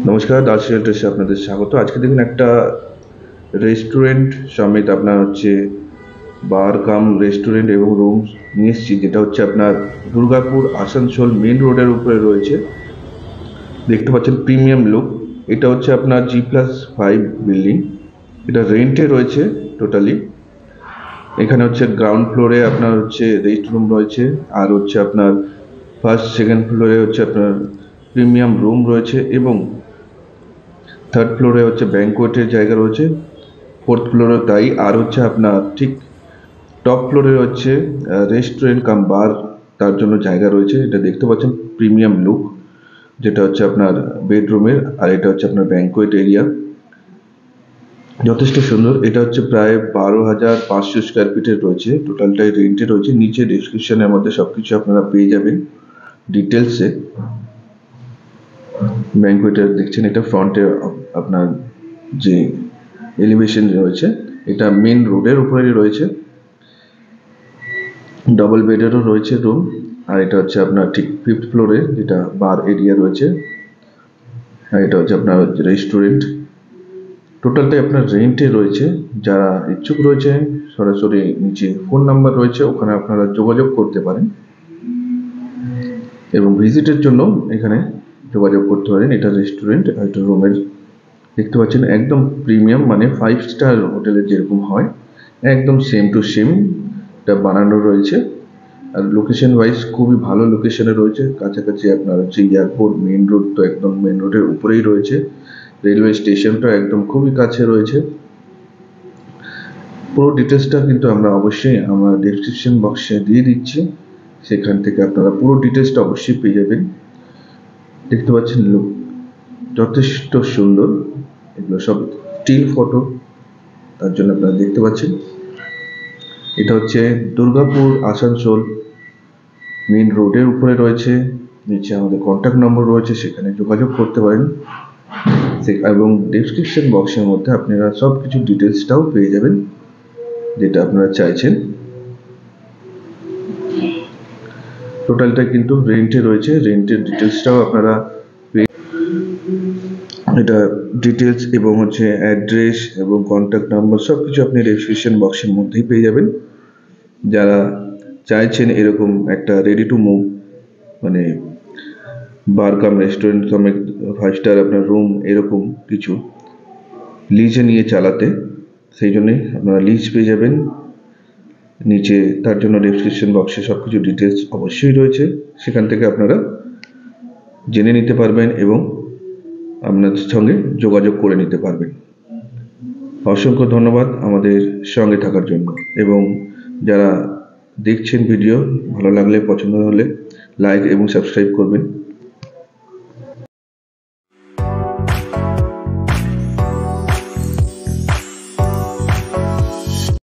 নমস্কার, দাস রিয়েলটসে আপনাদের স্বাগত। আজকে দেখুন একটা রেস্টুরেন্ট সমেত আপনার হচ্ছে বার কাম রেস্টুরেন্ট এবং রুম নিয়ে এসেছি, যেটা হচ্ছে আপনার দুর্গাপুর আসানসোল মেন রোডের উপরে রয়েছে। দেখতে পাচ্ছেন প্রিমিয়াম লুক। এটা হচ্ছে আপনার G+5 বিল্ডিং। এটা রেন্টে রয়েছে টোটালি। এখানে হচ্ছে গ্রাউন্ড ফ্লোরে আপনার হচ্ছে রেস্ট রুম রয়েছে, আর হচ্ছে আপনার ফার্স্ট সেকেন্ড ফ্লোরে হচ্ছে আপনার প্রিমিয়াম রুম রয়েছে, এবং থার্ড ফ্লোরে হচ্ছে ব্যাঙ্কোয়েটের জায়গা রয়েছে, ফোর্থ ফ্লোরে তাই। আর হচ্ছে আপনার ঠিক টপ ফ্লোরে হচ্ছে রেস্টুরেন্ট কাম বার, তার জন্য জায়গা রয়েছে। এটা দেখতে পাচ্ছেন প্রিমিয়াম লুক, যেটা হচ্ছে আপনার বেডরুমের, আর এটা হচ্ছে আপনার ব্যাঙ্কোয়েট এরিয়া। যথেষ্ট সুন্দর। এটা হচ্ছে প্রায় 12,500 স্কোয়ার ফিটের রয়েছে, টোটালটাই রেন্টে রয়েছে। নিচে ডিসক্রিপশনের মধ্যে সবকিছু আপনারা পেয়ে যাবেন ডিটেলসে। ব্যাঙ্কোয়েটের দেখছেন, এটা ফ্রন্টে আপনার যে এলিভেশন রয়েছে, এটা মেন রোডের উপরেই রয়েছে। ডবল বেডেরও রয়েছে রুম, আর এটা হচ্ছে আপনার ঠিক ফিফথ ফ্লোরে যেটা বার এরিয়া রয়েছে, আর এটা হচ্ছে আপনার রেস্টুরেন্ট। টোটালটাই আপনার রেন্টে রয়েছে। যারা ইচ্ছুক রয়েছে সরাসরি নিচে ফোন নাম্বার রয়েছে, ওখানে আপনারা যোগাযোগ করতে পারেন এবং ভিজিটের জন্য এখানে যোগাযোগ করতে পারেন। এটা রেস্টুরেন্ট, এটা রুমের দেখতে পাচ্ছেন একদম প্রিমিয়াম, মানে 5 স্টার হোটেলের যেরকম হয় একদম সেম টু সেম এটা বানানো রয়েছে। আর লোকেশন ওয়াইজ খুবই ভালো লোকেশনে রয়েছে, কাছাকাছি আপনার হচ্ছে এয়ারপোর্ট, মেন রোড তো একদম মেন রোডের উপরেই রয়েছে, রেলওয়ে স্টেশনটা একদম খুবই কাছে রয়েছে। পুরো ডিটেলসটা কিন্তু আমরা অবশ্যই আমার ডেসক্রিপশন বক্সে দিয়ে দিচ্ছি, সেখান থেকে আপনারা পুরো ডিটেলসটা অবশ্যই পেয়ে যাবেন। দেখতে পাচ্ছেন লুক যথেষ্ট সুন্দর। এগুলো সব স্টিল ফটো, তার জন্য আপনারা দেখতে পাচ্ছেন। এটা হচ্ছে দুর্গাপুর আসানসোল মেন রোডের উপরে রয়েছে। নিচে আমাদের কন্ট্যাক্ট নম্বর রয়েছে, সেখানে যোগাযোগ করতে পারেন, এবং ডেসক্রিপশন বক্সের মধ্যে আপনারা সব কিছু ডিটেলসটাও পেয়ে যাবেন যেটা আপনারা চাইছেন। টোটালটা কিন্তু রেন্টে রয়েছে, রেন্টের ডিটেলসটাও আপনারা এটা ডিটেলস এবং হচ্ছে অ্যাড্রেস এবং কন্ট্যাক্ট নাম্বার সব কিছু আপনি ডেসক্রিপশন বক্সের মধ্যেই পেয়ে যাবেন। যারা চাইছেন এরকম একটা রেডি টু মুভ, মানে বার কাম রেস্টুরেন্ট কাম 5 স্টার আপনার রুম এরকম কিছু লিজে নিয়ে চালাতে, সেই জন্যই আপনারা লিজ পেয়ে যাবেন নিচে। তার জন্য ডেসক্রিপশন বক্সে সব কিছু ডিটেলস অবশ্যই রয়েছে, সেখান থেকে আপনারা জেনে নিতে পারবেন এবং আপনাদের সঙ্গে যোগাযোগ করে নিতে পারবেন। অসংখ্য ধন্যবাদ আমাদের সঙ্গে থাকার জন্য, এবং যারা দেখছেন ভিডিও ভালো লাগলে, পছন্দ হলে লাইক এবং সাবস্ক্রাইব করবেন।